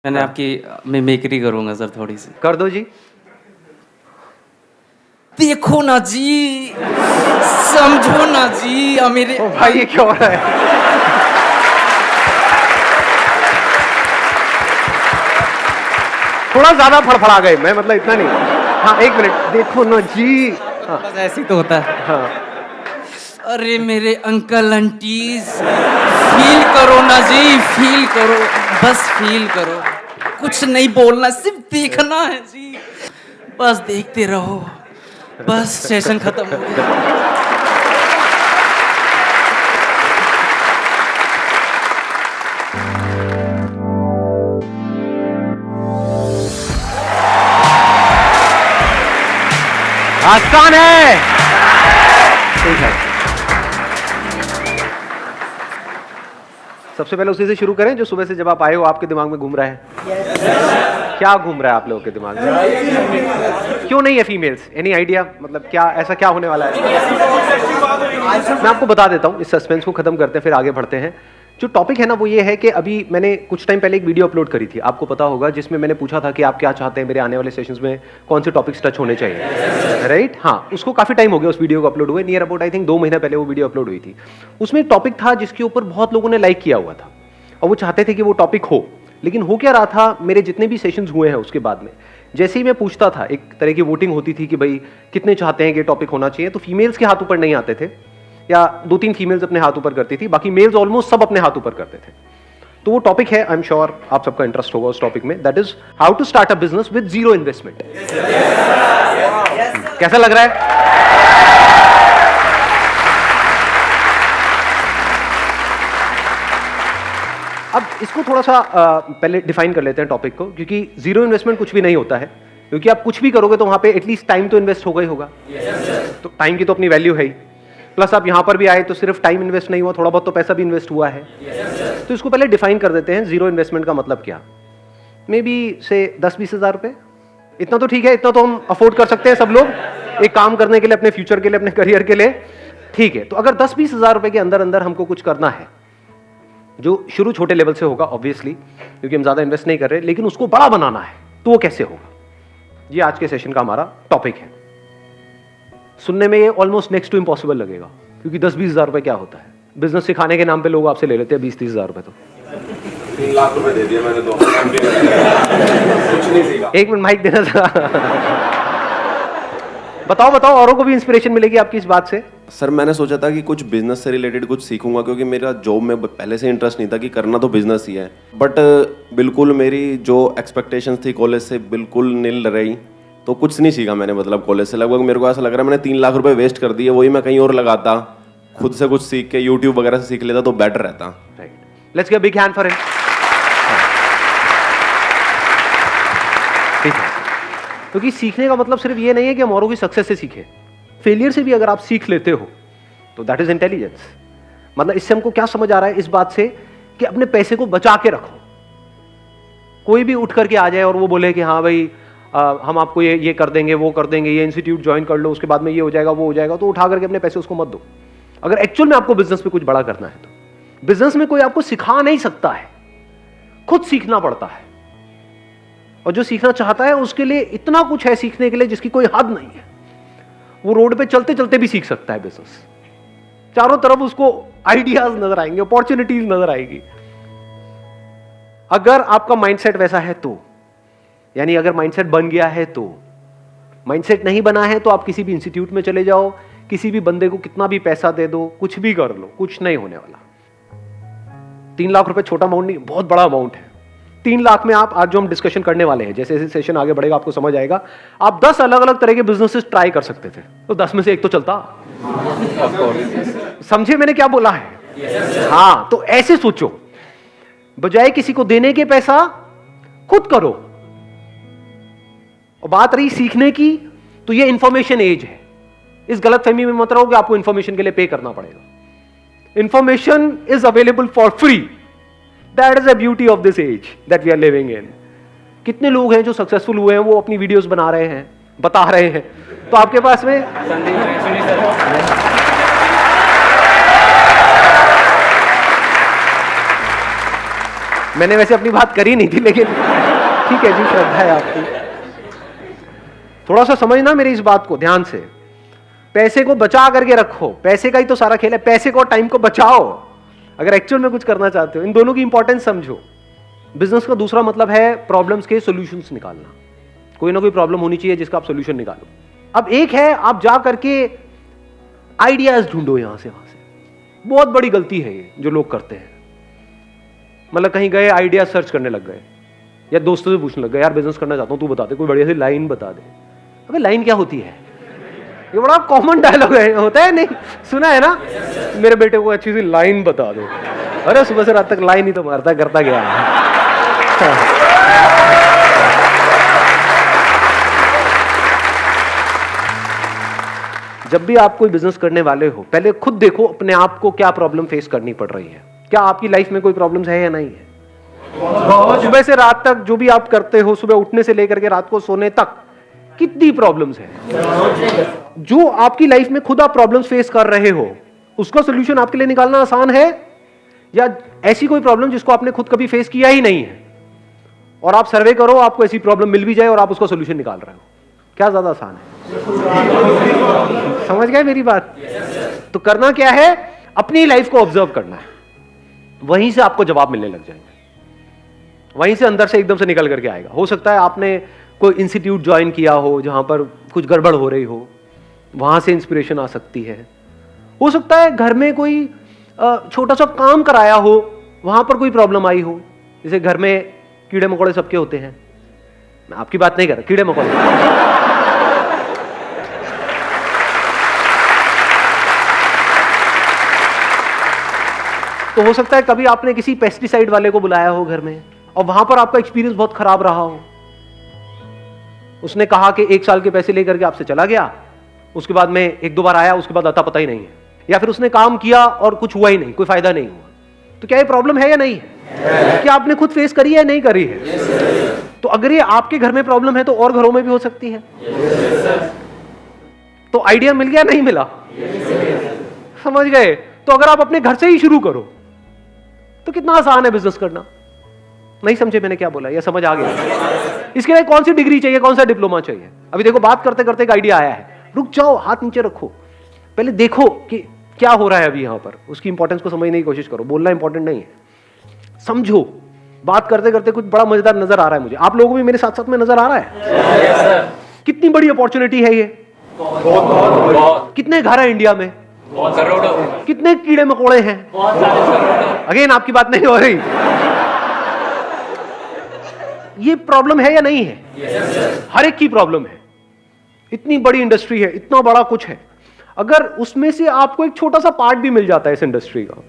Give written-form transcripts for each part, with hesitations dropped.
मैंने आपकी मिमिक्री करूंगा सर थोड़ी सी। कर दो जी। देखो ना जी, समझो ना जी, अब मेरे ओ भाई ये क्या हो रहा है? थोड़ा ज्यादा फड़फड़ा गए, मैं मतलब इतना नहीं। हाँ एक मिनट, देखो ना जी। हाँ बस ऐसे ही तो होता है। हाँ। अरे मेरे अंकल आंटीज, फील करो ना जी, फील करो, बस फील करो, कुछ नहीं बोलना, सिर्फ देखना है जी, बस देखते रहो, बस सेशन खत्म हो गया। आसान है। ठीक है, सबसे पहले उसी से शुरू करें जो सुबह से जब आप आए हो आपके दिमाग में घूम रहा है। क्या घूम रहा है आप लोगों के दिमाग में? क्यों नहीं है फीमेल्स? Any idea? मतलब क्या ऐसा क्या होने वाला है? मैं आपको बता देता हूं, इस सस्पेंस को खत्म करते हैं फिर आगे बढ़ते हैं। जो टॉपिक है ना वो ये है कि अभी मैंने कुछ टाइम पहले एक वीडियो अपलोड करी थी, आपको पता होगा, जिसमें मैंने पूछा था कि आप क्या चाहते हैं मेरे आने वाले सेशंस में कौन से टॉपिक्स टच होने चाहिए, राइट? हाँ, उसको काफी टाइम हो गया उस वीडियो को अपलोड हुए, नियर अबाउट आई थिंक 2 महीना पहले वो वीडियो अपलोड हुई थी। उसमें एक टॉपिक था जिसके ऊपर बहुत लोगों ने लाइक किया हुआ था और वो चाहते थे कि वो टॉपिक हो, लेकिन हो क्या रहा था, मेरे जितने भी सेशंस हुए हैं उसके बाद में जैसे ही मैं पूछता था, एक तरह की वोटिंग होती थी कि भाई कितने चाहते हैं कि टॉपिक होना चाहिए, तो फीमेल्स के हाथ ऊपर नहीं आते थे, या 2-3 फीमेल्स अपने हाथ ऊपर करती थी, बाकी मेल्स ऑलमोस्ट सब अपने हाथ ऊपर करते थे। तो वो टॉपिक है, आई एम श्योर आप सबका इंटरेस्ट होगा उस टॉपिक में, that is how to start a business with zero investment. कैसा लग रहा है? अब इसको थोड़ा सा पहले डिफाइन कर लेते हैं टॉपिक को, क्योंकि जीरो इन्वेस्टमेंट कुछ भी नहीं होता है, क्योंकि आप कुछ भी करोगे तो वहां पे एटलीस्ट टाइम तो इन्वेस्ट होगा ही होगा। तो टाइम की तो अपनी वैल्यू है ही, प्लस आप यहां पर भी आए तो सिर्फ टाइम इन्वेस्ट नहीं हुआ, थोड़ा बहुत तो पैसा भी इन्वेस्ट हुआ है। तो इसको पहले डिफाइन कर देते हैं, जीरो इन्वेस्टमेंट का मतलब क्या। मे बी से 10-20 हज़ार रुपए, इतना तो ठीक है, इतना तो हम अफोर्ड कर सकते हैं सब लोग, एक काम करने के लिए, अपने फ्यूचर के लिए, अपने करियर के लिए, ठीक है। तो अगर 10-20 हज़ार रुपए के अंदर अंदर हमको कुछ करना है, जो शुरू छोटे लेवल से होगा ऑब्वियसली, क्योंकि हम ज्यादा इन्वेस्ट नहीं कर रहे, लेकिन उसको बड़ा बनाना है, तो वो कैसे होगा, ये आज के सेशन का हमारा टॉपिक है। सुनने में ये ऑलमोस्ट नेक्स्ट टू इम्पॉसिबल लगेगा, क्योंकि 10-20 हज़ार रुपए क्या होता है, बिजनेस सिखाने के नाम पे लोग आपसे ले लेते हैं 20-30 हज़ार रुपए। तो 3 लाख रुपए दे दिए मैंने, 2 कुछ नहीं सीखा। एक मिनट माइक देना था। बताओ औरों को भी इंस्पिरेशन मिलेगी आपकी इस बात से। सर मैंने सोचा था कि कुछ बिजनेस से रिलेटेड कुछ सीखूंगा, क्योंकि मेरा जॉब में पहले से इंटरेस्ट नहीं था, कि करना तो बिजनेस ही है, बट बिल्कुल मेरी जो एक्सपेक्टेशंस थी कॉलेज से बिल्कुल नील रही, तो कुछ नहीं सीखा मैंने। मतलब कॉलेज से लगभग मेरे को ऐसा लग रहा है मैंने 3 लाख रुपए वेस्ट कर दिए, वही मैं कहीं और लगाता, खुद से कुछ सीख के यूट्यूब वगैरह से सीख लेता तो बेटर रहता। Right, let's give big hand for him. ठीक है, क्योंकि सीखने का मतलब सिर्फ ये नहीं है कि हम औरों की सक्सेस से सीखें, फेलियर से भी अगर आप सीख लेते हो तो दैट इज इंटेलिजेंस। मतलब इससे हमको क्या समझ आ रहा है इस बात से कि अपने पैसे को बचा के रखो। कोई भी उठ करके आ जाए और वो बोले कि हाँ भाई हम आपको ये कर देंगे, वो कर देंगे, ये इंस्टीट्यूट ज्वाइन कर लो, उसके बाद में ये हो जाएगा, वो हो जाएगा, तो उठा करके अपने पैसे उसको मत दो। अगर एक्चुअल में आपको बिजनेस में कुछ बड़ा करना है तो बिजनेस में कोई आपको सिखा नहीं सकता है, खुद सीखना पड़ता है, और जो सीखना चाहता है उसके लिए इतना कुछ है सीखने के लिए जिसकी कोई हद नहीं है। वो रोड पे चलते चलते भी सीख सकता है बिजनेस, चारों तरफ उसको आइडियाज नजर आएंगे, अपॉर्चुनिटीज नजर आएगी। अगर आपका माइंडसेट वैसा है तो, यानी अगर माइंडसेट बन गया है तो, माइंडसेट नहीं बना है तो आप किसी भी इंस्टीट्यूट में चले जाओ, किसी भी बंदे को कितना भी पैसा दे दो, कुछ भी कर लो, कुछ नहीं होने वाला। 3 लाख रुपए छोटा अमाउंट नहीं, बहुत बड़ा अमाउंट है। 3 लाख में आप, आज जो हम डिस्कशन करने वाले हैं, जैसे जैसे सेशन आगे बढ़ेगा आपको समझ आएगा, आप 10 अलग अलग तरह के बिजनेसेस ट्राई कर सकते थे, तो 10 में से एक तो चलता। समझे मैंने क्या बोला है? हाँ, तो ऐसे सोचो, बजाय किसी को देने के पैसा खुद करो। और बात रही सीखने की, तो ये इंफॉर्मेशन एज है, इस गलतफहमी में मत रहो कि आपको इंफॉर्मेशन के लिए पे करना पड़ेगा। Information is available for free, that is the beauty of this age that we are living in. कितने लोग हैं जो सक्सेसफुल हुए हैं, वो अपनी वीडियोस बना रहे हैं, बता रहे हैं, तो आपके पास में मैंने वैसे अपनी बात करी नहीं थी, लेकिन ठीक है जी, श्रद्धा है आपकी। थोड़ा सा समझना मेरी इस बात को ध्यान से। पैसे को बचा करके रखो, पैसे का ही तो सारा खेल है। पैसे को, टाइम को बचाओ अगर एक्चुअल में कुछ करना चाहते हो। इन दोनों की इंपॉर्टेंस समझो। बिजनेस का दूसरा मतलब है प्रॉब्लम्स के सॉल्यूशंस निकालना। कोई ना कोई प्रॉब्लम होनी चाहिए जिसका आप सॉल्यूशन निकालो। अब एक है आप जा करके आइडियाज ढूंढो यहां से वहां से। बहुत बड़ी गलती है ये जो लोग करते हैं। मतलब कहीं गए, आइडिया सर्च करने लग गए, या दोस्तों से पूछने लग गए, यार बिजनेस करना चाहता हूं, तू बता दे, कोई बढ़िया सी लाइन बता दे। अबे लाइन क्या होती है? ये बड़ा कॉमन डायलॉग है, होता है नहीं? सुना है ना? मेरे बेटे को अच्छी सी लाइन बता दो। अरे सुबह से रात तक लाइन ही तो मारता करता गया है। जब भी आप कोई बिजनेस करने वाले हो, पहले खुद देखो अपने आप को क्या प्रॉब्लम फेस करनी पड़ रही है। क्या आपकी लाइफ में कोई प्रॉब्लम्स है या नहीं है? सुबह से रात तक जो भी आप करते हो, सुबह उठने से लेकर के रात को सोने तक, कितनी प्रॉब्लम्स है? जो आपकी लाइफ में खुद आप प्रॉब्लम्स फेस कर रहे हो, उसका सोल्यूशन आपके लिए निकालना आसान है, या ऐसी कोई प्रॉब्लम जिसको आपने खुद कभी फेस किया ही नहीं है और आप सर्वे करो, आपको ऐसी प्रॉब्लम मिल भी जाए और आप उसका सोल्यूशन निकाल रहे हो? क्या ज्यादा आसान है? समझ गए मेरी बात? तो करना क्या है? अपनी लाइफ को ऑब्जर्व करना है, वहीं से आपको जवाब मिलने लग जाएंगे, वहीं से अंदर से एकदम से निकल करके आएगा। हो सकता है आपने कोई इंस्टीट्यूट ज्वाइन किया हो जहां पर कुछ गड़बड़ हो रही हो, वहां से इंस्पिरेशन आ सकती है। हो सकता है घर में कोई छोटा सा काम कराया हो, वहां पर कोई प्रॉब्लम आई हो। जैसे घर में कीड़े मकोड़े सबके होते हैं, मैं आपकी बात नहीं कर रहा, कीड़े मकोड़े। तो हो सकता है कभी आपने किसी पेस्टिसाइड वाले को बुलाया हो घर में, और वहां पर आपका एक्सपीरियंस बहुत खराब रहा हो। उसने कहा कि 1 साल के पैसे लेकर के आपसे चला गया, उसके बाद में 1-2 बार आया, उसके बाद आता पता ही नहीं है। या फिर उसने काम किया और कुछ हुआ ही नहीं, कोई फायदा नहीं हुआ। तो क्या ये प्रॉब्लम है या नहीं है? क्या आपने खुद फेस करी है या नहीं करी है? तो अगर ये आपके घर में प्रॉब्लम है तो और घरों में भी हो सकती है। तो आइडिया मिल गया, नहीं मिला? समझ गए? तो अगर आप अपने घर से ही शुरू करो तो कितना आसान है बिजनेस करना। नहीं समझे मैंने क्या बोला, या समझ आ गया? इसके लिए कौन सी डिग्री चाहिए, कौन सा डिप्लोमा चाहिए? अभी देखो बात करते करते एक आइडिया आया है, रुक जाओ, हाथ नीचे रखो, पहले देखो कि क्या हो रहा है अभी यहां पर। उसकी इंपॉर्टेंस को समझने की कोशिश करो। बोलना इंपॉर्टेंट नहीं है, समझो। बात करते करते कुछ बड़ा मजेदार नजर आ रहा है मुझे, आप लोगों को भी मेरे साथ साथ में नजर आ रहा है? कितनी बड़ी अपॉर्चुनिटी है ये। कितने घर है इंडिया में? कितने कीड़े मकोड़े हैं? अगेन आपकी बात नहीं हो रही। ये प्रॉब्लम है या नहीं है? हर एक की प्रॉब्लम है। इतनी बड़ी इंडस्ट्री है, इतना बड़ा कुछ है। अगर उसमें से आपको एक छोटा सा पार्ट भी मिल जाता है इस इंडस्ट्री का,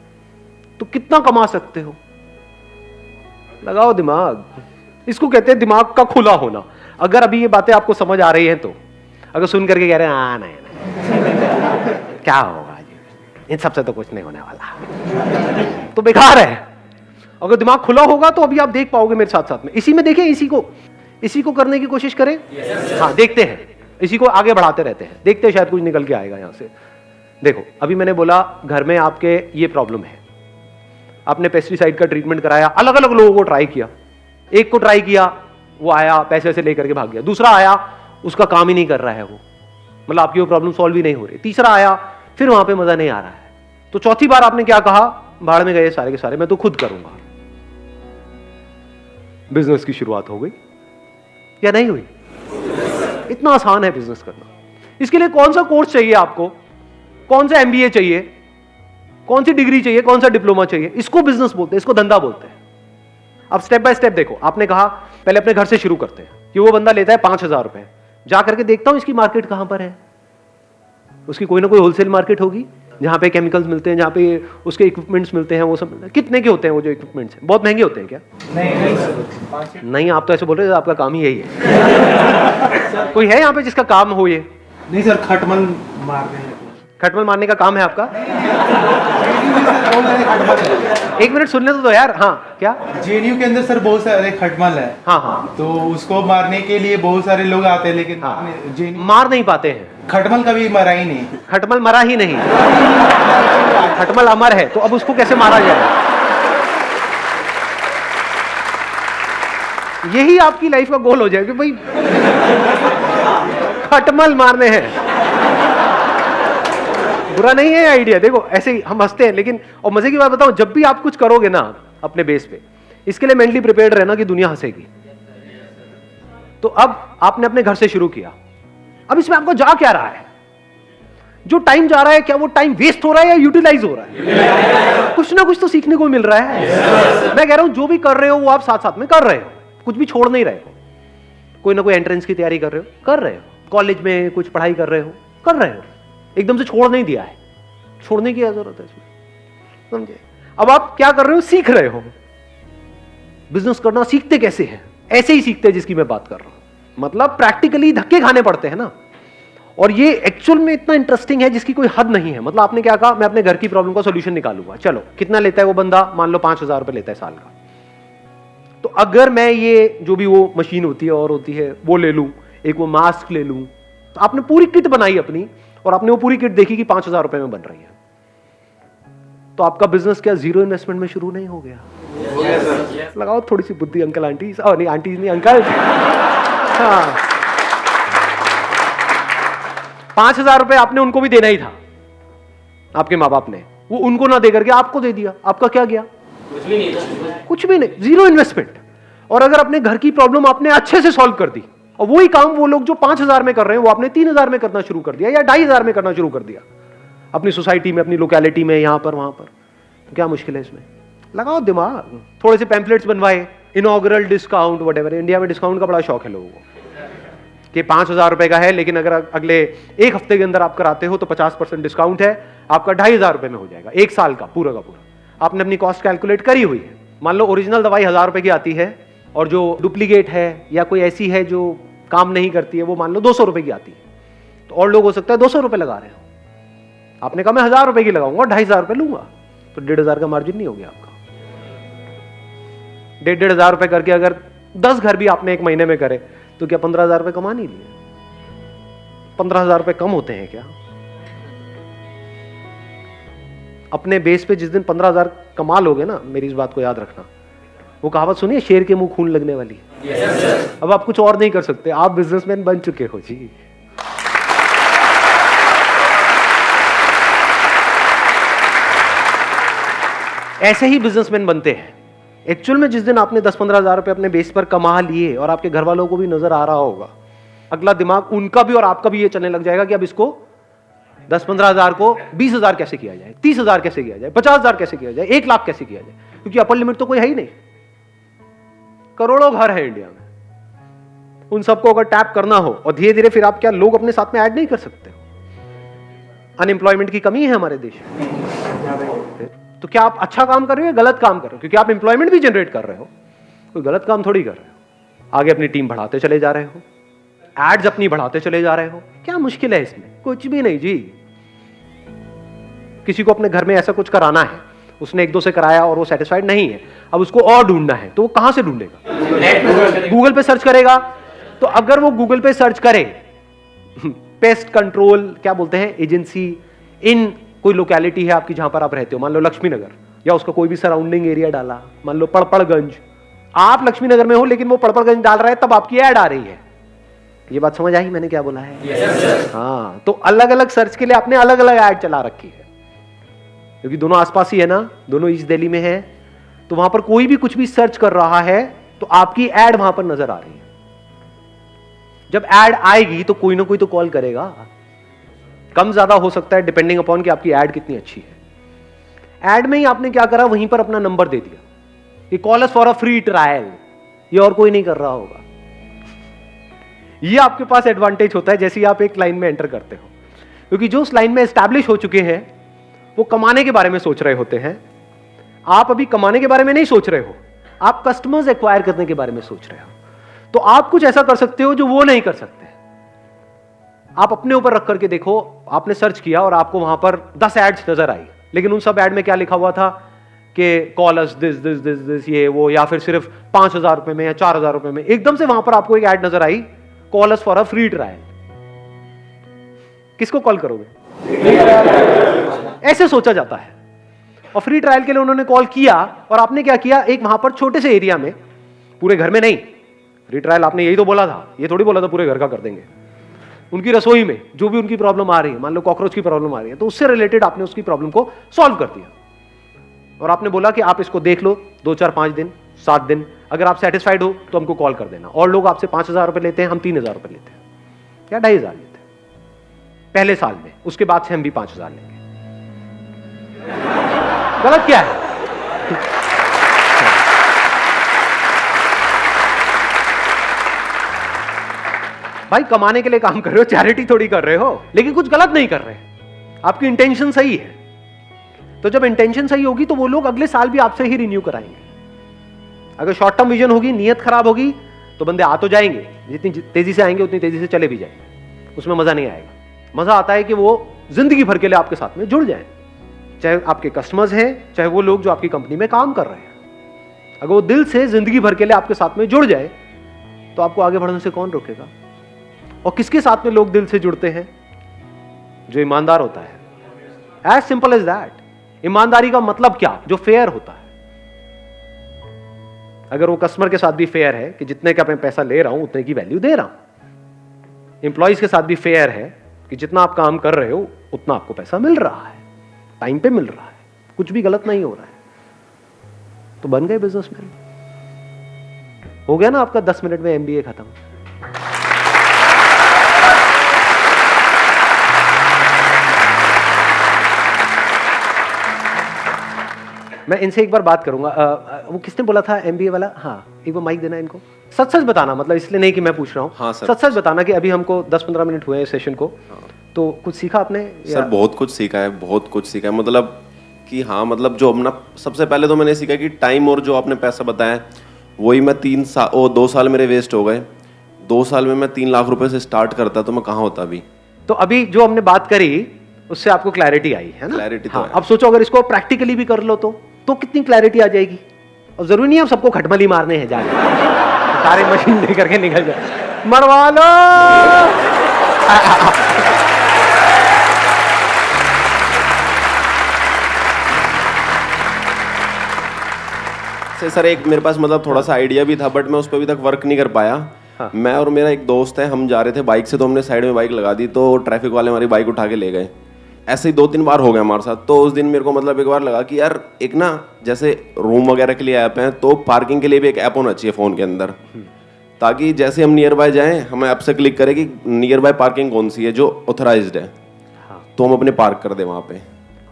तो कितना कमा सकते हो? लगाओ दिमाग। इसको कहते हैं दिमाग का खुला होना। अगर अभी ये बातें आपको समझ आ रही हैं तो, अगर सुन करके कह रहे हैं हाँ नहीं क्या होगा जी, इन सबसे तो कुछ नहीं होने वाला, तो बेकार है। अगर दिमाग खुला होगा तो अभी आप देख पाओगे मेरे साथ साथ में। इसी में देखें, इसी को करने की कोशिश करें। हाँ देखते हैं, इसी को आगे बढ़ाते रहते हैं, देखते हैं शायद कुछ निकल के आएगा यहां से। देखो अभी मैंने बोला घर में आपके ये प्रॉब्लम है, आपने पेस्टिसाइड का ट्रीटमेंट कराया, अलग अलग लोगों को ट्राई किया। एक को ट्राई किया, वो आया पैसे वैसे लेकर के भाग गया। दूसरा आया, उसका काम ही नहीं कर रहा है वो, मतलब आपकी वो प्रॉब्लम सॉल्व ही नहीं हो रही। तीसरा आया, फिर वहां पे मजा नहीं आ रहा है। तो चौथी बार आपने क्या कहा? भाड़ में गए सारे के सारे, मैं तो खुद करूंगा। बिजनेस की शुरुआत हो गई या नहीं हुई? इतना आसान है बिजनेस करना। इसके लिए कौन सा कोर्स चाहिए आपको? कौन सा एमबीए चाहिए? कौन सी डिग्री चाहिए? कौन सा डिप्लोमा चाहिए? इसको बिजनेस बोलते हैं, इसको धंधा बोलते हैं। अब स्टेप बाय स्टेप देखो। आपने कहा पहले अपने घर से शुरू करते हैं कि वो बंदा लेता है 5,000 रुपए, जा करके देखता हूं इसकी मार्केट कहां पर है। उसकी कोई ना कोई होलसेल मार्केट होगी जहां पे केमिकल्स मिलते हैं, जहां पे उसके इक्विपमेंट्स मिलते हैं। वो सब कितने के होते हैं? वो जो इक्विपमेंट्स हैं बहुत महंगे होते हैं क्या? नहीं, आप तो ऐसे बोल रहे हो, आपका काम ही यही है। कोई है यहाँ पे जिसका काम हो ये? नहीं सर, खटमल मारने खटमल मारने का काम है आपका? एक मिनट सुनने तो दो यार। हाँ क्या? जेएनयू के अंदर सर बहुत सारे खटमल है। हाँ हाँ, तो उसको मारने के लिए बहुत सारे लोग आते हैं, लेकिन हाँ, जेएनयू मार नहीं पाते हैं। खटमल कभी मरा ही नहीं। खटमल मरा ही नहीं, खटमल अमर है, तो अब उसको कैसे मारा जाए? यही आपकी लाइफ का गोल हो जाए कि भाई खटमल मारने हैं। बुरा नहीं है आइडिया, देखो ऐसे ही हम हंसते हैं, लेकिन और मजे की बात बताऊं, जब भी आप कुछ करोगे ना अपने बेस पे, इसके लिए मेंटली प्रिपेयर्ड रहना कि दुनिया हंसेगी। तो अब आपने अपने घर से शुरू किया, अब इसमें आपको जा क्या रहा है? जो टाइम जा रहा है, क्या वो टाइम वेस्ट हो रहा है या यूटिलाइज हो रहा है? कुछ ना कुछ तो सीखने को मिल रहा है। मैं कह रहा हूं जो भी कर रहे हो वो आप साथ साथ में कर रहे हो, कुछ भी छोड़ नहीं रहे हो। कोई ना कोई एंट्रेंस की तैयारी कर रहे हो, कर रहे हो, कॉलेज में कुछ पढ़ाई कर रहे हो, कर रहे हो, एकदम से छोड़ नहीं दिया है, छोड़ने की जरूरत है समझे। अब आप क्या कर रहे हो? सीख रहे हो। बिजनेस करना सीखते कैसे हैं? ऐसे ही सीखते हैं जिसकी मैं बात कर रहा हूं, मतलब प्रैक्टिकली धक्के खाने पड़ते हैं ना। और ये एक्चुअल में इतना इंटरेस्टिंग है जिसकी कोई हद नहीं है। मतलब आपने क्या कहा, मैं अपने घर की प्रॉब्लम का सॉल्यूशन निकालूंगा। चलो, कितना लेता है वो बंदा? मान लो 5,000 रुपए लेता है साल का। तो अगर मैं ये जो भी वो मशीन होती है और होती है वो ले लूं, एक वो मास्क ले लूं, तो आपने पूरी किट बनाई अपनी और आपने वो पूरी किट देखी कि 5,000 रुपए में बन रही है, तो आपका बिजनेस क्या जीरो इन्वेस्टमेंट में शुरू नहीं हो गया? लगाओ थोड़ी सी बुद्धि अंकल आंटी, नहीं आंटी नहीं अंकल। हाँ, 5,000 रुपए आपने उनको भी देना ही था, आपके माँ बाप ने, वो उनको ना दे करके आपको दे दिया। आपका क्या गया? कुछ भी नहीं था, कुछ भी नहीं, जीरो इन्वेस्टमेंट। और अगर अपने घर की प्रॉब्लम आपने अच्छे से सॉल्व कर दी, और वही काम वो लोग जो 5,000 में कर रहे हैं वो आपने 3,000 में करना शुरू कर दिया या 2,500 में करना शुरू कर दिया, अपनी सोसाइटी में, अपनी लोकेलिटी में, यहां पर वहां पर, तो क्या मुश्किल है इसमें? लगाओ दिमाग। थोड़े से पैम्पलेट्स बनवाए, इनॉग्रल डिस्काउंट वटेवर। इंडिया में डिस्काउंट का बड़ा शौक है लोगों को कि 5,000 रुपए का है, लेकिन अगर अगले एक हफ्ते के अंदर आप कराते हो तो 50% डिस्काउंट है, आपका 2,500 रुपए में हो जाएगा, एक साल का पूरा का पूरा। आपने अपनी कॉस्ट कैलकुलेट करी हुई है। मान लो ओरिजिनल दवाई 1,000 रुपए की आती है और जो डुप्लीकेट है या कोई ऐसी है जो काम नहीं करती है वो मान लो 200 रुपए की आती है, तो और लोग हो सकता है 200 रुपए लगा रहे हो। आपने कहा मैं 1,000 रुपए की लगाऊंगा, 2,500 रुपए लूंगा, तो 1,500 का मार्जिन नहीं हो गया आपका। 1,500 रुपए करके अगर 10 घर भी आपने एक महीने में करे तो क्या 15,000 रुपए कमा नहीं लिए? 15,000 रुपए कम होते हैं क्या? अपने बेस पे जिस दिन 15,000 कमा लोगे ना, मेरी इस बात को याद रखना, वो कहावत सुनिए, शेर के मुंह खून लगने वाली है। अब आप कुछ और नहीं कर सकते, आप बिजनेसमैन बन चुके हो जी। ऐसे ही बिजनेसमैन बनते हैं। एक्चुअल में जिस दिन आपने 10-15,000 रुपए अपने बेस पर कमा लिए और आपके घर वालों को भी नजर आ रहा होगा, अगला दिमाग उनका भी और आपका भी ये चलने लग जाएगा कि अब इसको 10-15,000 को 20,000 कैसे किया जाए, 30,000 कैसे किया जाए, 50,000 कैसे किया जाए, 1,00,000 कैसे किया जाए, क्योंकि अपर लिमिट तो कोई है ही नहीं। करोड़ों घर है इंडिया में, उन सबको अगर टैप करना हो और धीरे धीरे फिर आप क्या लोग अपने साथ में ऐड नहीं कर सकते हो? अनएम्प्लॉयमेंट की कमी है हमारे देश में, तो क्या आप अच्छा काम कर रहे हो या गलत काम कर रहे हो? क्योंकि आप एम्प्लॉयमेंट भी जनरेट कर रहे हो, कोई गलत काम थोड़ी कर रहे हो। आगे अपनी टीम बढ़ाते चले जा रहे हो, एड्स अपनी बढ़ाते चले जा रहे हो, क्या मुश्किल है इसमें? कुछ भी नहीं जी। किसी को अपने घर में ऐसा कुछ कराना है, उसने 1-2 से कराया और वो सेटिस्फाइड नहीं है, अब उसको और ढूंढना है, तो वो कहां से ढूंढेगा? गूगल पे सर्च करेगा। तो अगर वो गूगल पे सर्च करे पेस्ट कंट्रोल क्या बोलते हैं एजेंसी इन कोई लोकेलिटी है आपकी जहां पर आप रहते हो, मान लो लक्ष्मी नगर, या उसका कोई भी सराउंडिंग एरिया डाला, मान लो पड़पड़गंज, आप लक्ष्मी नगर में हो लेकिन वो पड़पड़गंज डाल रहा है, तब आपकी ऐड आ रही है। ये बात समझ आई मैंने क्या बोला है? हाँ, तो अलग अलग सर्च के लिए आपने अलग अलग ऐड चला रखी है, क्योंकि दोनों आसपास ही है ना, दोनों ईस्ट दिल्ली में है, तो वहां पर कोई भी कुछ भी सर्च कर रहा है तो आपकी ऐड वहां पर नजर आ रही है। जब ऐड आएगी तो कोई ना कोई तो कॉल करेगा, कम ज्यादा हो सकता है डिपेंडिंग अपॉन कि आपकी ऐड कितनी अच्छी है। ऐड में ही आपने क्या करा, वहीं पर अपना नंबर दे दिया कि call us for a free trial, ये और कोई नहीं कर रहा होगा। ये आपके पास एडवांटेज होता है जैसे ही आप एक लाइन में एंटर करते हो, क्योंकि जो उस लाइन में एस्टैब्लिश हो चुके हैं वो कमाने के बारे में सोच रहे होते हैं। आप अभी कमाने के बारे में नहीं सोच रहे हो, आप कस्टमर्स एक्वायर करने के बारे में सोच रहे हो। तो आप कुछ ऐसा कर सकते हो जो वो नहीं कर सकते। आप अपने ऊपर रख करके देखो, आपने सर्च किया और आपको वहां पर 10 एड्स नजर आई, लेकिन उन सब एड में क्या लिखा हुआ था कि call us this this this this ये वो, या फिर सिर्फ 5,000 रुपए में या 4,000 रुपए में। एकदम से वहां पर आपको एक ऐड नजर आई, call us for a free trial. किसको कॉल करोगे? ऐसे सोचा जाता है। और फ्री ट्रायल के लिए उन्होंने कॉल किया और आपने क्या किया, एक वहां पर छोटे से एरिया में, पूरे घर में नहीं, रिट्रायल आपने यही तो बोला था, ये थोड़ी बोला था पूरे घर का कर देंगे। उनकी रसोई में जो भी उनकी प्रॉब्लम आ रही है, मान लो कॉकरोच की प्रॉब्लम आ रही है, तो उससे रिलेटेड आपने उसकी प्रॉब्लम को सॉल्व कर दिया और आपने बोला कि आप इसको देख लो 2, 4, 5 दिन, 7 दिन, अगर आप सेटिस्फाइड हो तो हमको कॉल कर देना। और लोग आपसे 5,000 रुपए लेते हैं, हम 3,000 रुपए लेते हैं या 2,500 लेते हैं पहले साल में, उसके बाद से हम भी 5,000 लेंगे। गलत क्या है? भाई कमाने के लिए काम कर रहे हो, चैरिटी थोड़ी कर रहे हो, लेकिन कुछ गलत नहीं कर रहे, आपकी इंटेंशन सही है। तो जब इंटेंशन सही होगी तो वो लोग अगले साल भी आपसे ही रिन्यू कराएंगे। अगर शॉर्ट टर्म विजन होगी, नियत खराब होगी, तो बंदे आ तो जाएंगे, जितनी तेजी से आएंगे उतनी तेजी से चले भी जाएंगे, उसमें मजा नहीं आएगा। मजा आता है कि वो जिंदगी भर के लिए आपके साथ में जुड़ जाए, चाहे आपके कस्टमर्स हैं, चाहे वो लोग जो आपकी कंपनी में काम कर रहे हैं। अगर वो दिल से जिंदगी भर के लिए आपके साथ में जुड़ जाए तो आपको आगे बढ़ने से कौन रोकेगा? और किसके साथ में लोग दिल से जुड़ते हैं? जो ईमानदार होता है। As simple as that. ईमानदारी का मतलब क्या? जो फेयर होता है। अगर वो कस्टमर के साथ भी फेयर है कि जितने का मैं पैसा ले रहा हूं उतने की वैल्यू दे रहा हूं, एम्प्लॉइज के साथ भी फेयर है कि जितना आप काम कर रहे हो उतना आपको पैसा मिल रहा है, टाइम पे मिल रहा है, कुछ भी गलत नहीं हो रहा है, तो बन गए बिजनेसमैन। हो गया ना आपका 10 मिनट में एमबीए खत्म। मैं इनसे एक बार बात करूंगा। वो किसने बोला था एमबीए वाला? हाँ, एक बार माइक देना इनको। सच सच बताना, मतलब इसलिए नहीं कि मैं पूछ रहा हूँ। हाँ सर। सच सच बताना कि अभी हमको 10-15 मिनट हुए हैं सेशन को। हाँ। तो कुछ सीखा आपने? सर बहुत कुछ सीखा है, बहुत कुछ सीखा है। मतलब कि हाँ, मतलब जो अपना सबसे पहले तो मैंने सीखा कि टाइम और जो आपने पैसा बताया वही मैं 2 साल मेरे वेस्ट हो गए। 2 साल में मैं 3 लाख रुपए से स्टार्ट करता तो मैं कहाँ होता अभी। तो अभी जो हमने बात करी उससे आपको क्लैरिटी आई है ना? क्लैरिटी हाँ, तो है। अब सोचो अगर इसको प्रैक्टिकली भी कर लो तो कितनी क्लैरिटी आ जाएगी। और जरूरी नहीं है सबको खटमली मारने हैं जाके सारे मशीन लेकर के निकल जाए, मरवा लो। सर एक मेरे पास मतलब थोड़ा सा आइडिया भी था, बट मैं उस पर अभी तक वर्क नहीं कर पाया। हाँ। मैं और मेरा एक दोस्त है, हम जा रहे थे बाइक से, तो हमने साइड में बाइक लगा दी, तो ट्रैफिक वाले हमारी बाइक उठा के ले गए। ऐसे ही 2-3 बार हो गया हमारे साथ। तो उस दिन मेरे को मतलब एक बार लगा कि यार एक ना जैसे रूम वगैरह के लिए ऐप है, तो पार्किंग के लिए भी एक ऐप होना चाहिए फ़ोन के अंदर, ताकि जैसे हम नियर बाय जाएँ हमें ऐप से क्लिक करें कि नियर बाय पार्किंग कौन सी है जो ऑथराइज्ड है, हाँ। तो हम अपने पार्क कर दें वहाँ पे।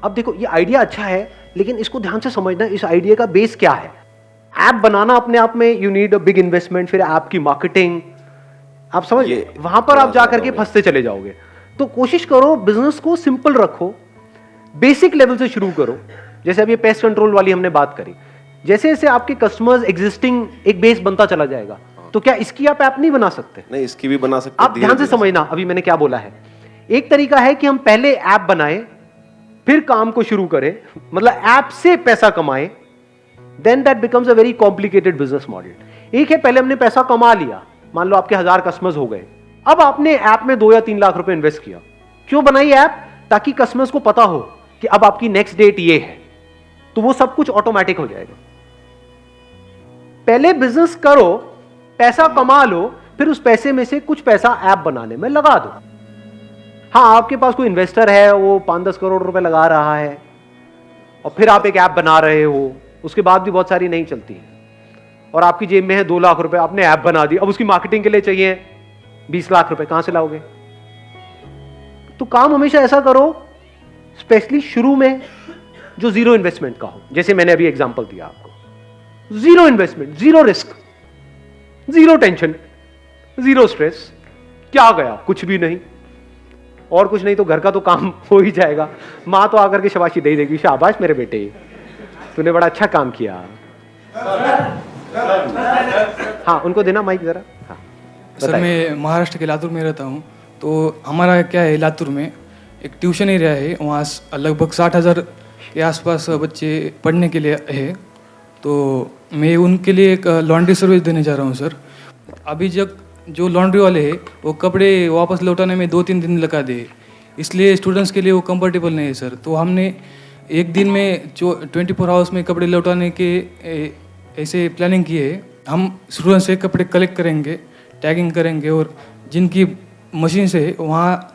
अब देखो ये आइडिया अच्छा है, लेकिन इसको ध्यान से समझना, इस आइडिया का बेस क्या है। ऐप बनाना अपने आप में you need a big investment, फिर ऐप की मार्केटिंग, आप समझ, वहां पर आप जाकर के फंसते चले जाओगे। तो कोशिश करो बिजनेस को सिंपल रखो, बेसिक लेवल से शुरू करो। जैसे अभी पेस्ट कंट्रोल वाली हमने बात करी, जैसे जैसे आपके कस्टमर्स एग्जिस्टिंग एक बेस बनता चला जाएगा, तो क्या इसकी आप ऐप नहीं बना सकते? नहीं, इसकी भी बना सकते। आप ध्यान से समझना अभी मैंने क्या बोला है। एक तरीका है कि हम पहले ऐप बनाएं, फिर काम को शुरू करें, मतलब ऐप से पैसा कमाएं, then that becomes a very complicated business model। एक है पहले हमने पैसा कमा लिया, मान लो आपके 1000 कस्टमर्स हो गए, अब आपने ऐप में 2 या 3 लाख रुपए इन्वेस्ट किया। क्यों बनाई ऐप? ताकि कस्टमर्स को पता हो कि अब आपकी नेक्स्ट डेट ये है, तो वो सब कुछ ऑटोमेटिक हो जाएगा। पहले बिजनेस करो, पैसा कमा लो, फिर उस पैसे में से कुछ पैसा ऐप बनाने में लगा दो। हाँ, आपके पास कोई इन्वेस्टर है, वो 5-10 करोड़ रुपए लगा रहा है, और फिर आप एक ऐप बना रहे हो, उसके बाद भी बहुत सारी नहीं चलती है, और आपकी जेब में है 2 लाख रुपए, आपने ऐप बना दी, अब उसकी मार्केटिंग के लिए चाहिए 20 लाख रुपए, कहां से लाओगे? तो काम हमेशा ऐसा करो, स्पेशली शुरू में, जो जीरो इन्वेस्टमेंट का हो। जैसे मैंने अभी एग्जांपल दिया आपको, zero investment, zero risk, zero tension, zero stress. क्या गया? कुछ भी नहीं, और कुछ नहीं तो घर का तो काम हो ही जाएगा। मां तो आकर के शाबाशी दे देगी, शाबाश मेरे बेटे, तूने बड़ा अच्छा काम किया। हाँ, उनको देना माइक जरा। हाँ, सर मैं महाराष्ट्र के लातूर में रहता हूँ। तो हमारा क्या है, लातूर में एक ट्यूशन एरिया है, वहाँ लगभग 60,000 के आसपास बच्चे पढ़ने के लिए है। तो मैं उनके लिए एक लॉन्ड्री सर्विस देने जा रहा हूँ सर। अभी जब जो लॉन्ड्री वाले हैं वो कपड़े वापस लौटाने में 2-3 दिन लगा दे, इसलिए स्टूडेंट्स के लिए वो कंफर्टेबल नहीं है सर। तो हमने एक दिन में जो 24 आवर्स में कपड़े लौटाने के ऐसे प्लानिंग की है। हम शुरू से कपड़े कलेक्ट करेंगे, टैगिंग करेंगे और जिनकी मशीन से वहाँ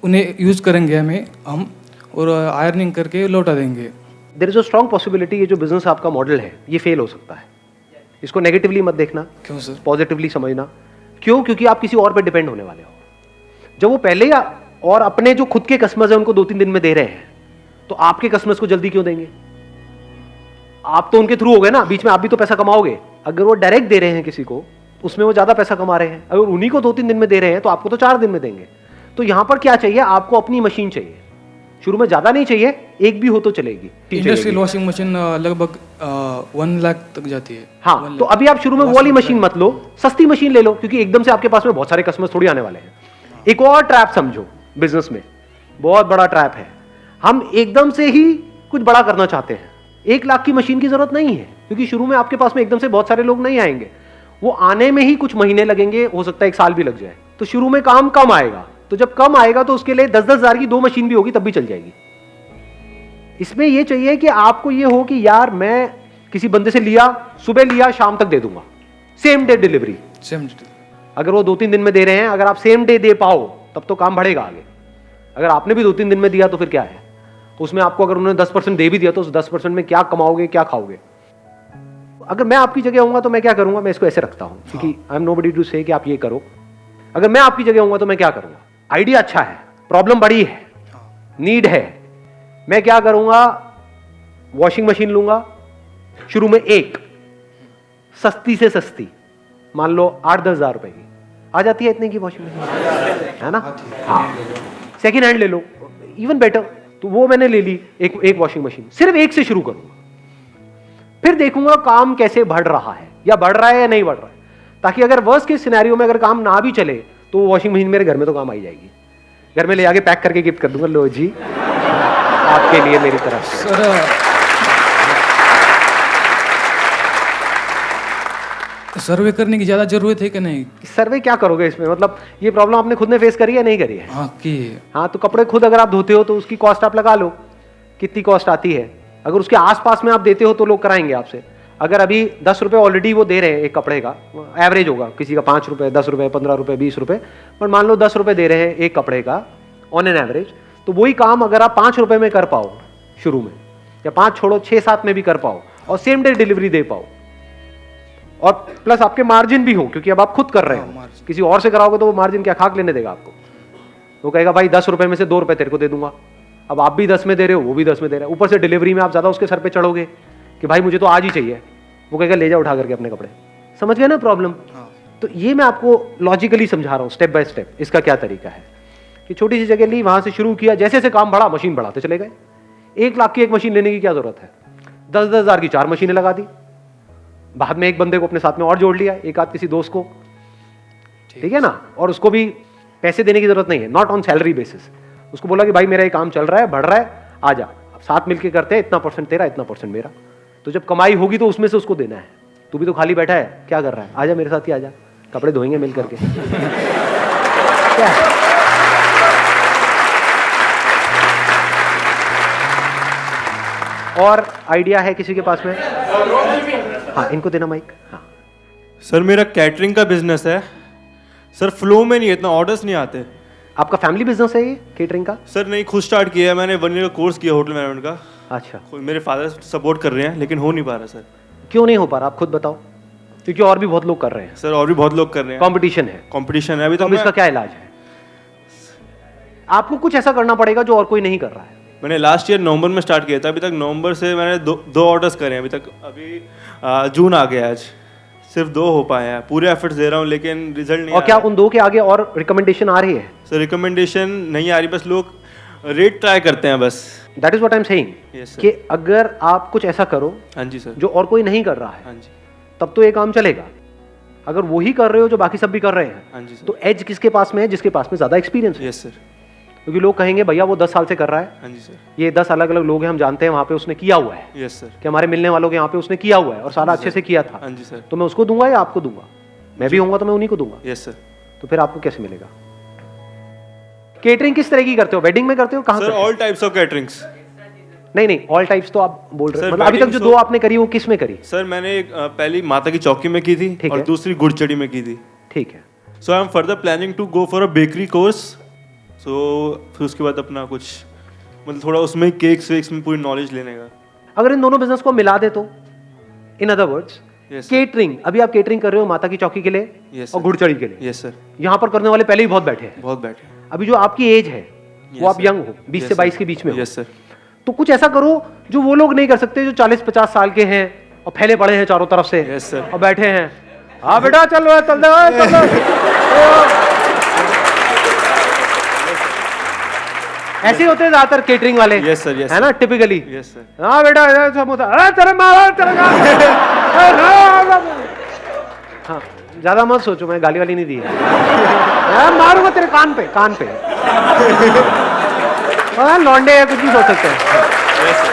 उन्हें यूज़ करेंगे हम और आयरनिंग करके लौटा देंगे। There is a strong possibility ये जो बिजनेस आपका मॉडल है ये फेल हो सकता है। इसको नेगेटिवली मत देखना, क्यों सर? पॉजिटिवली समझना। क्यों? क्योंकि आप किसी और पे डिपेंड होने वाले हो। जब वो पहले और अपने जो खुद के कस्टमर्स हैं उनको 2-3 दिन में दे रहे हैं, तो आपके कस्टमर्स को जल्दी क्यों देंगे? आप तो उनके थ्रू हो गए ना, बीच में आप भी तो पैसा कमाओगे। अगर वो डायरेक्ट दे रहे हैं किसी को, उसमें वो ज्यादा पैसा कमा रहे हैं। अगर उन्हीं को 2-3 दिन में दे रहे हैं तो आपको तो 4 दिन में देंगे। तो यहां पर क्या चाहिए? आपको अपनी मशीन चाहिए। शुरू में ज्यादा नहीं चाहिए, एक भी हो तो चलेगी। इंडस्ट्रियल वॉशिंग मशीन लगभग 1 लाख तक जाती है। हाँ, तो अभी आप शुरू में वो वाली मशीन मत लो, सस्ती मशीन ले लो, क्योंकि एकदम से आपके पास में बहुत सारे कस्टमर्स थोड़ी आने वाले हैं। एक और ट्रैप समझो बिजनेस में, बहुत बड़ा ट्रैप है। हम एकदम से ही कुछ बड़ा करना चाहते हैं। 1 लाख की मशीन की जरूरत नहीं है, क्योंकि शुरू में आपके पास में एकदम से बहुत सारे लोग नहीं आएंगे। वो आने में ही कुछ महीने लगेंगे, हो सकता है 1 साल भी लग जाए। तो शुरू में काम कम आएगा, तो जब कम आएगा तो उसके लिए 10-10 हजार की 2 मशीन भी होगी तब भी चल जाएगी। इसमें यह चाहिए कि आपको ये हो कि यार मैं किसी बंदे से लिया, सुबह लिया, शाम तक दे दूंगा, सेम डे डिलीवरी। अगर वो 2-3 दिन में दे रहे हैं, अगर आप सेम डे दे पाओ तब तो काम बढ़ेगा आगे। अगर आपने भी 2-3 दिन में दिया तो फिर क्या है? उसमें आपको अगर उन्होंने 10% दे भी दिया तो उस 10% में क्या कमाओगे, क्या खाओगे? अगर मैं आपकी जगह होऊंगा तो मैं क्या करूंगा? मैं इसको ऐसे रखता हूं, क्योंकि आई एम नोबडी टू से कि आप ये करो। अगर मैं आपकी जगह होऊंगा तो मैं क्या करूंगा? आइडिया अच्छा है, प्रॉब्लम बड़ी है, नीड है। मैं क्या करूंगा? वॉशिंग मशीन लूंगा, शुरू में एक सस्ती से सस्ती, मान लो 8-10 हजार रुपए की आ जाती है, इतने की वॉशिंग मशीन है ना? हाँ, सेकेंड हैंड ले लो, इवन बेटर। तो वो मैंने ले ली, एक वॉशिंग मशीन, सिर्फ एक से शुरू करूंगा, फिर देखूंगा काम कैसे बढ़ रहा है, या बढ़ रहा है या नहीं बढ़ रहा है, ताकि अगर वर्स्ट के सिनेरियो में अगर काम ना भी चले तो वो वॉशिंग मशीन मेरे घर में तो काम आई जाएगी। घर में ले आके पैक करके गिफ्ट कर दूंगा, लो जी आपके लिए मेरी तरफ से। सर्वे करने की ज्यादा जरूरत है कि नहीं? सर्वे क्या करोगे इसमें? मतलब ये प्रॉब्लम आपने खुद ने फेस करी है, नहीं करी है? हाँ की है। हाँ, तो कपड़े खुद अगर आप धोते हो तो उसकी कॉस्ट आप लगा लो, कितनी कॉस्ट आती है। अगर उसके आसपास में आप देते हो तो लोग कराएंगे आपसे। अगर अभी 10 रुपए ऑलरेडी वो दे रहे हैं एक कपड़े का, एवरेज होगा, किसी का 5 रुपए, 10 रुपए, 15 रुपए, 20 रुपए, पर मान लो 10 रुपए दे रहे हैं एक कपड़े का ऑन एन एवरेज, तो वही काम अगर आप 5 रुपए में कर पाओ शुरू में, या 5 छोड़ो 6-7 में भी कर पाओ, और सेम डे डिलीवरी दे पाओ, और प्लस आपके मार्जिन भी हो, क्योंकि अब आप खुद कर रहे हो। किसी और से कराओगे तो वो मार्जिन क्या खाक लेने देगा आपको? वो कहेगा भाई 10 रुपए में से 2 रुपए तेरे को दे दूंगा। अब आप भी 10 में दे रहे हो, वो भी 10 में दे रहा है, ऊपर से डिलीवरी में आप ज्यादा उसके सर पे चढ़ोगे कि भाई मुझे तो आज ही चाहिए। वो कहेगा ले जा उठा करके अपने कपड़े। समझ गए ना प्रॉब्लम? तो ये मैं आपको लॉजिकली समझा रहा हूँ, स्टेप बाय स्टेप। इसका क्या तरीका है कि छोटी सी जगह ली, वहां से शुरू किया, जैसे जैसे काम बढ़ा मशीन बढ़ाते चले गए। 1 लाख की एक मशीन लेने की क्या जरूरत है? 10-10 हजार की 4 मशीनें लगा दी। बाद में एक बंदे को अपने साथ में और जोड़ लिया, एक आध किसी दोस्त को, ठीक है ना? और उसको भी पैसे देने की जरूरत नहीं है, नॉट ऑन सैलरी बेसिस। उसको बोला कि भाई मेरा ये काम चल रहा है, बढ़ रहा है, आ जा, साथ मिलके करते हैं, इतना परसेंट तेरा, इतना परसेंट मेरा। तो जब कमाई होगी तो उसमें से उसको देना है। तू भी तो खाली बैठा है, क्या कर रहा है? आजा मेरे साथ ही आजा, कपड़े धोएंगे मिल करके। क्या है? और आइडिया है किसी के पास में? हाँ, इनको देना माइक। हाँ सर, मेरा कैटरिंग का बिजनेस है सर, फ्लो में नहीं है, इतना ऑर्डर्स नहीं आते। आपका फैमिली बिजनेस है ये केटरिंग का? सर नहीं, खुद स्टार्ट किया है मैंने, 1 ईयर का कोर्स किया होटल मैनेजमेंट का। अच्छा, मेरे फादर सपोर्ट कर रहे हैं, लेकिन हो नहीं पा रहा सर। क्यों नहीं हो पा रहा, आप खुद बताओ? क्योंकि और भी बहुत लोग कर रहे हैं सर, और भी बहुत लोग कर रहे हैं, कंपटीशन है। कंपटीशन है अभी। तो इसका क्या इलाज है? आपको कुछ ऐसा करना पड़ेगा जो और कोई नहीं कर रहा है। मैंने लास्ट ईयर नवंबर में स्टार्ट किया था, अभी तक नवंबर से मैंने 2 ऑर्डर्स करे हैं अभी तक। अभी जून आ गया, आज सिर्फ 2 हो पाए हैं। पूरे एफर्ट्स दे रहा हूँ लेकिन रिजल्ट नहीं। और क्या उन 2 के आगे और रिकमेंडेशन आ रही है? सर रिकमेंडेशन नहीं आ रही, बस लोग रेट ट्राई करते हैं बस। That is what I am saying कि अगर आप कुछ ऐसा करो, हाँ जी सर, जो और कोई नहीं कर रहा है, हाँ जी, तब तो ये काम चलेगा। अगर वही कर रहे हो जो बाकी सब भी कर रहे हैं, हाँ जी सर, तो एज किसके पास में है? जिसके पास में ज्यादा एक्सपीरियंस है। Yes sir. क्योंकि लोग कहेंगे भैया वो 10 साल से कर रहा है, हाँ जी सर, ये 10 अलग अलग लोग हैं, हम जानते हैं वहां पे उसने किया हुआ है, यस सर, कि हमारे मिलने वालों के यहाँ पे उसने किया हुआ है और सारा अच्छे से किया था। हाँ जी सर। तो मैं उसको दूंगा या आपको दूंगा? मैं भी होऊंगा तो मैं उन्हीं को दूंगा। Yes sir. तो फिर आपको कैसे मिलेगा? केटरिंग किस तरह की करते हो? वेडिंग में करते हो? कहाँ सर करते हो? All types of caterings. नहीं नहीं, ऑल टाइप्स तो आप बोल रहे Sir, हैं, मतलब अभी तक जो wedding दो आपने करी वो किस में करी? सर मैंने पहली माता की चौकी में की थी ठीक और है। दूसरी गुड़चड़ी में की थी. ठीक है, so I am further planning to go for a bakery course. So फिर उसके बाद अपना कुछ मतलब थोड़ा उसमें केक्स वेक्स में पूरी नॉलेज लेने का. अगर इन दोनों बिजनेस को मिला दे तो, in other words, Yes, sir. Catering, अभी आप केटरिंग कर रहे हो माता की चौकी के लिए Yes, और sir. गुड़चड़ी के लिए, यस सर, यहाँ पर करने वाले पहले ही बहुत बैठे हैं. बहुत बैठे. अभी जो आपकी एज है वो Yes, आप sir. यंग हो, 20 से 22 के बीच में हो. Yes sir. तो कुछ ऐसा करो जो वो लोग नहीं कर सकते जो 40-50 साल के हैं और फैले पड़े हैं चारों तरफ से. Yes, sir. और बैठे हैं, हाँ बेटा चल रहा है, चल रहा है, चल रहा है. ऐसे होते हैं ज्यादातर केटरिंग वाले. Yes, sir, yes, है ना, टिपिकली. Yes sir. हाँ बेटा इधर समोसा, अरे तेरे मारा तेरे हाँ, ज्यादा मत सोचो, मैं गाली वाली नहीं दी है. मैं मारूंगा तेरे कान पे, कान पे. हाँ, लौंडे है, कुछ भी सोच सकते हैं. Yes sir.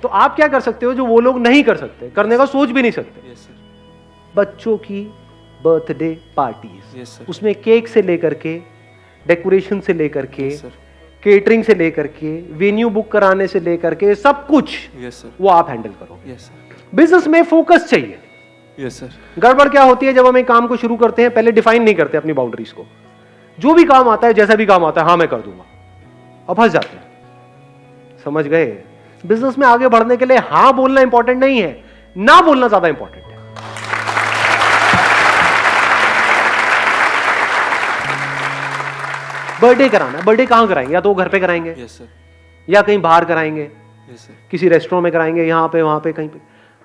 तो आप क्या कर सकते हो जो वो लोग नहीं कर सकते, करने का सोच भी नहीं सकते? Yes sir. बच्चों की बर्थडे पार्टीज, Yes, sir. उसमें केक से लेकर के, डेकोरेशन से लेकर के, Yes, sir. केटरिंग से लेकर के, वेन्यू बुक कराने से लेकर के, सब कुछ यस सर. वो आप हैंडल करो. Yes sir. बिजनेस में फोकस चाहिए. Yes sir. गड़बड़ क्या होती है जब हम एक काम को शुरू करते हैं, पहले डिफाइन नहीं करते अपनी बाउंड्रीज को. जो भी काम आता है, जैसा भी काम आता है, हाँ मैं कर दूंगा, अब फंस जाते हैं. समझ गए? बिजनेस में आगे बढ़ने के लिए हाँ बोलना इंपॉर्टेंट नहीं है, ना बोलना ज्यादा इंपॉर्टेंट है. बर्थडे कराना है, बर्थडे कहां कराएंगे? या तो घर पे कराएंगे यस सर. या कहीं बाहर कराएंगे, यस सर. किसी रेस्टोरेंट में कराएंगे, यहाँ पे वहां पे कहीं पे.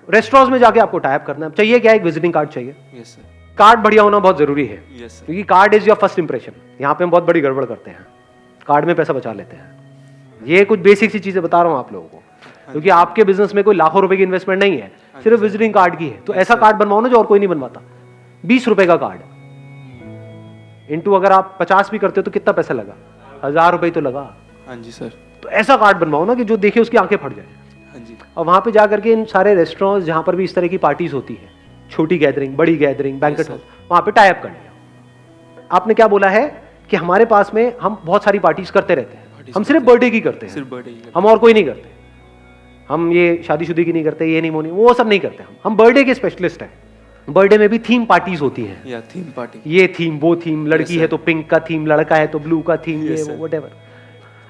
रेस्टोरेंट में जाके आपको टाइप करना है. चाहिए क्या? एक विजिटिंग कार्ड चाहिए. Yes sir. कार्ड बढ़िया होना बहुत जरूरी है, यस सर. क्योंकि card is your first impression. यहाँ पे हम बहुत बड़ी गड़बड़ करते हैं, कार्ड में पैसा बचा लेते हैं. ये कुछ बेसिक सी चीजें बता रहा हूँ आप लोगों को, क्योंकि आपके बिजनेस में कोई लाखों रुपए की इन्वेस्टमेंट नहीं है, सिर्फ विजिटिंग कार्ड की है. तो ऐसा कार्ड बनवाओ ना जो और कोई नहीं बनवाता. 20 रुपए का कार्ड इंटू अगर आप 50 भी करते हो तो कितना पैसा लगा? 1000 रुपए तो लगा. हाँ जी सर. तो ऐसा कार्ड बनवाओ ना कि जो देखे उसकी आंखें फट जाए. हाँ जी. और वहां पे जा करके इन सारे रेस्टोरेंट्स जहां पर भी इस तरह की पार्टीज होती है, छोटी गैदरिंग, बड़ी गैदरिंग, बैंकेट हॉल, वहां पे टाई अप कर लिया. आपने क्या बोला है कि हमारे पास में हम बहुत सारी पार्टीज करते रहते हैं, हम सिर्फ बर्थडे की करते हैं, सिर्फ बर्थडे की. हम और कोई नहीं करते. हम ये शादीशुदी की नहीं करते, ये नहीं मोनी, वो सब नहीं करते. हम बर्थडे के स्पेशलिस्ट हैं. बर्थडे में भी थीम पार्टीज होती हैं. या थीम पार्टी. ये थीम, वो थीम, लड़की Yes, है sir. तो पिंक का थीम, लड़का है तो ब्लू का थीम, Yes, ये sir. वो व्हाटएवर.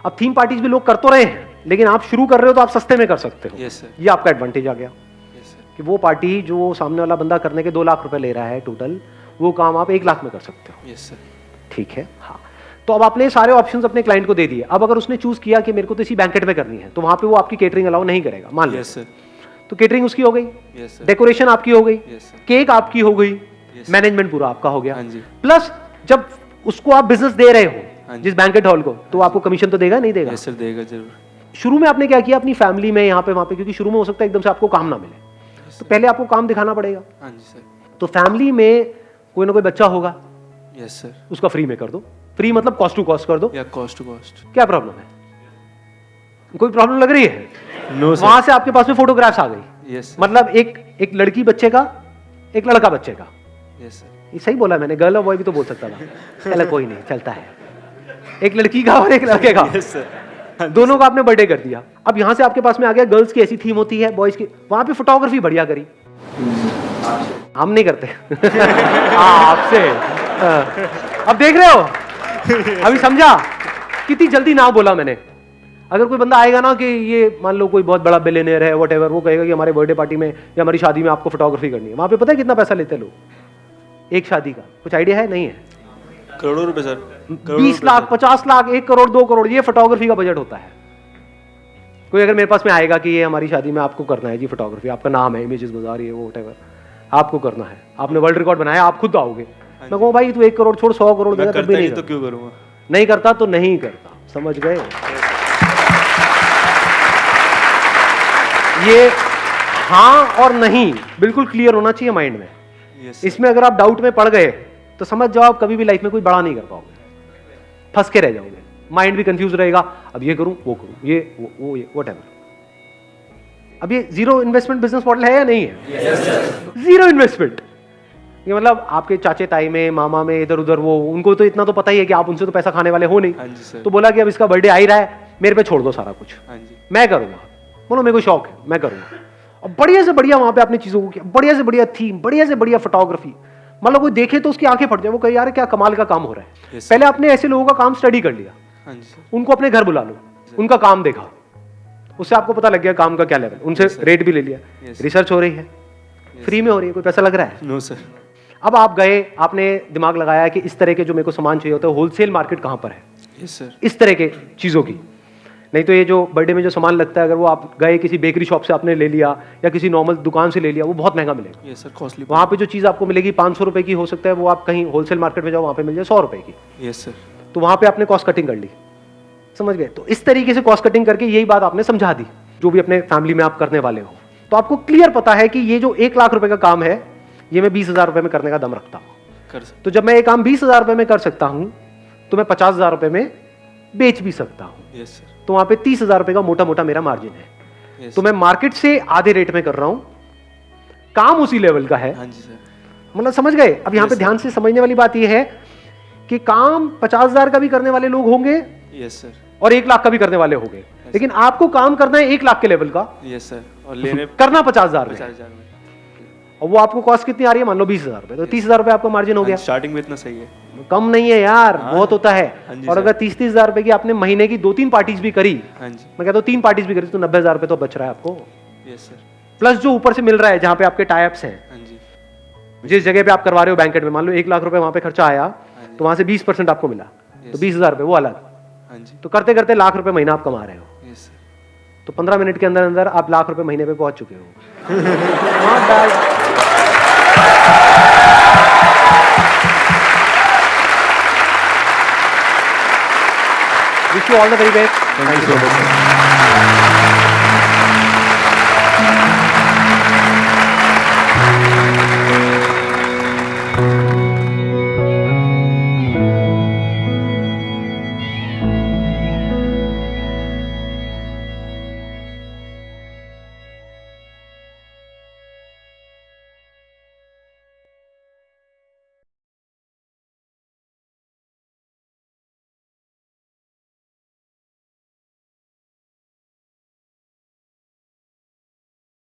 अब थीम पार्टीज भी लोग कर तो रहे हैं, लेकिन आप शुरू कर रहे हो तो आप सस्ते में कर सकते हो. Yes sir. ये आपका एडवांटेज आ गया यस सर. कि वो पार्टी जो सामने वाला बंदा करने के 2 लाख रुपए ले रहा है टोटल, वो काम आप 1 लाख में कर सकते हो. Yes sir. ठीक है. हाँ, तो अब आपने सारे ऑप्शंस अपने क्लाइंट को दे दिए. अब अगर उसने चूज किया कि मेरे को तो इसी बैंकेट में करनी है, तो वहां पे वो आपकी केटरिंग अलाउ नहीं करेगा, मान लो. Yes sir. तो केटरिंग उसकी हो गई, यस सर. डेकोरेशन आपकी हो गई, यस सर. केक आपकी हो गई, Yes, मैनेजमेंट पूरा आपका हो गया. हाँ जी. प्लस जब उसको आप बिजनेस दे रहे हो, हाँ जी. जिस बैंकेट हॉल को, तो आपको कमीशन तो देगा नहीं देगा? Yes sir. देगा जरूर. शुरू में आपने क्या किया अपनी फैमिली में, यहाँ पे वहां पे, क्योंकि शुरू में हो सकता है एकदम से आपको काम ना मिले, तो पहले आपको काम दिखाना पड़ेगा. हाँ जी सर. तो फैमिली में कोई ना कोई बच्चा होगा, यस सर. उसका फ्री में कर दो. फ्री मतलब कॉस्ट टू कॉस्ट कर दो. या कॉस्ट टू कॉस्ट. क्या प्रॉब्लम है? कोई प्रॉब्लम लग रही है? No sir. वहां से आपके पास में फोटोग्राफ्स आ गई. Yes sir. मतलब एक लड़की बच्चे का, एक लड़का बच्चे का. Yes sir. ये सही बोला मैंने, गर्ल और बॉय भी तो बोल सकता था. चलो कोई नहीं, चलता है. एक लड़की का और एक लड़के का, यस सर. दोनों का आपने बर्थडे कर दिया. अब यहां से आपके पास में आ गया, गर्ल्स की ऐसी थीम होती है, बॉयज की. वहां पे फोटोग्राफी बढ़िया करी. हम नहीं करते. आपसे. अब देख रहे हो, अभी समझा कितनी जल्दी ना बोला मैंने. अगर कोई बंदा आएगा ना कि ये मान लो कोई बहुत बड़ा बिलियनियर है, व्हाटएवर, वो कहेगा कि हमारे बर्थडे पार्टी में या हमारी शादी में आपको फोटोग्राफी करनी है, वहां पे पता है कितना पैसा लेते हैं लोग एक शादी का? कुछ आइडिया है? नहीं है? करोड़ों रुपए सर. 20 लाख, 50 लाख, 1 करोड़, 2 करोड़, ये फोटोग्राफी का बजट होता है. कोई अगर मेरे पास में आएगा कि ये हमारी शादी में आपको करना है जी फोटोग्राफी, आपका नाम है इमेजेस बाजार, ये वो व्हाटएवर, आपको करना है, आपने वर्ल्ड रिकॉर्ड बनाया, आप खुद आओगे. मैं कहूँ भाई तू 1 करोड़ छोड़ 100 करोड़ देगा, तब भी नहीं तो करता. क्यों करूँगा? नहीं करता तो नहीं करता. समझ गए? ये हाँ और नहीं बिल्कुल क्लियर होना चाहिए माइंड में. यस. इसमें अगर आप डाउट में पड़ गए तो समझ जाओ आप कभी भी लाइफ में कोई बड़ा नहीं कर पाओगे, फंस के रह जाओगे. माइंड भी कंफ्यूज रहेगा, अब ये करूं वो करूं, ये वो ये व्हाटएवर. अब ये जीरो इन्वेस्टमेंट बिजनेस मॉडल है या नहीं है? Zero investment. ये मतलब आपके चाचे ताई में, मामा में, इधर उधर, वो उनको तो इतना तो पता ही है कि आप उनसे तो पैसा खाने वाले हो नहीं। हाँ जी सर। तो बोला कि अब इसका बर्थडे आ ही रहा है, मेरे पे छोड़ दो सारा कुछ, हाँ जी। मैं करूंगा। बोलो मेरे को शौक है, मैं करूंगा। और बढ़िया से बढ़िया वहां पे आपने चीजों को किया, बढ़िया से बढ़िया थीम, बढ़िया से बढ़िया फोटोग्राफी, मतलब कोई देखे तो उसकी आंखें फट जाए, वो कहे यार क्या कमाल का काम हो रहा है। Yes, पहले आपने ऐसे लोगों का काम स्टडी कर लिया, हाँ जी सर। उनको अपने घर बुला लो, उनका काम देखा, उससे आपको पता लग गया काम का क्या लेवल, उनसे रेट भी ले लिया, Yes. रिसर्च हो रही है, फ्री में हो रही है, कोई पैसा लग रहा है। No sir. अब आप गए, आपने दिमाग लगाया कि इस तरह के जो मेरे को सामान चाहिए होता है, होलसेल मार्केट कहाँ पर है, यस सर। इस तरह के चीज़ों की। नहीं तो ये जो बर्थडे में जो सामान लगता है, अगर वो आप गए किसी बेकरी शॉप से आपने ले लिया या किसी नॉर्मल दुकान से ले लिया, वो बहुत महंगा मिलेगा। Yes sir, costly. वहाँ पे जो चीज़ आपको मिलेगी 500 रुपये की हो सकता है, वो आप कहीं होलसेल मार्केट में जाओ, वहाँ पे मिल जाए 100 रुपये की। Yes sir. तो वहाँ पे आपने कॉस्ट कटिंग कर ली, समझ गए। तो इस तरीके से कॉस्ट कटिंग करके यही बात आपने समझा दी, जो भी अपने फैमिली में आप करने वाले हो। तो आपको क्लियर पता है कि ये जो 1 लाख रुपए का काम है, ये मैं 20,000 रुपये में करने का दम रखता हूँ। कर सर। तो जब मैं ये काम 20,000 रुपये में कर सकता हूँ, तो मैं 50,000 रुपये में बेच भी सकता हूँ। Yes sir. तो वहाँ पे 30,000 रुपये का मोटा मोटा मेरा मार्जिन है। यस। तो मैं मार्केट से आधे रेट में कर रहा हूँ, काम उसी लेवल का है। हाँ जी सर। मतलब समझ गए। अब यहाँ पे Yes, ध्यान से समझने वाली बात यह है कि काम 50,000 का भी करने वाले लोग होंगे यस सर। और 1 लाख का भी करने वाले होंगे, लेकिन आपको काम करना है 1 लाख के लेवल का, यस सर। और लेने करना 50,000 में, 50,000 में। और वो आपको कॉस्ट कितनी आ रही है, मान लो 20,000 रुपये, तो 30,000 रुपये आपका मार्जिन हो गया। स्टार्टिंग में इतना सही है। कम नहीं है यार, हाँ, बहुत होता है। हाँ जी और सर। अगर 30,000 रुपए की आपने महीने की 2-3 पार्टीज भी करी, हाँ जी। मैं कहता हूँ 3 पार्टीज भी करी, तो 90,000 रुपये तो बच रहा है आपको, यस सर। प्लस जो ऊपर से मिल रहा है जहाँ पे आपके टाइप्स हैं। हाँ जी। जिस जगह पे आप करवा रहे हो बैंकेट में, मान लो 1 लाख रुपए वहां पे खर्चा आया, तो वहां से 20% आपको मिला, तो 20,000 रुपये वो अलग। हाँ जी। तो करते करते लाख रुपए महीना आप कमा रहे हो। Yes sir. तो 15 मिनट के अंदर अंदर आप लाख रुपए महीने पे पहुंच चुके हो। Not bad. Wish you all the very best. Thank you so much, sir.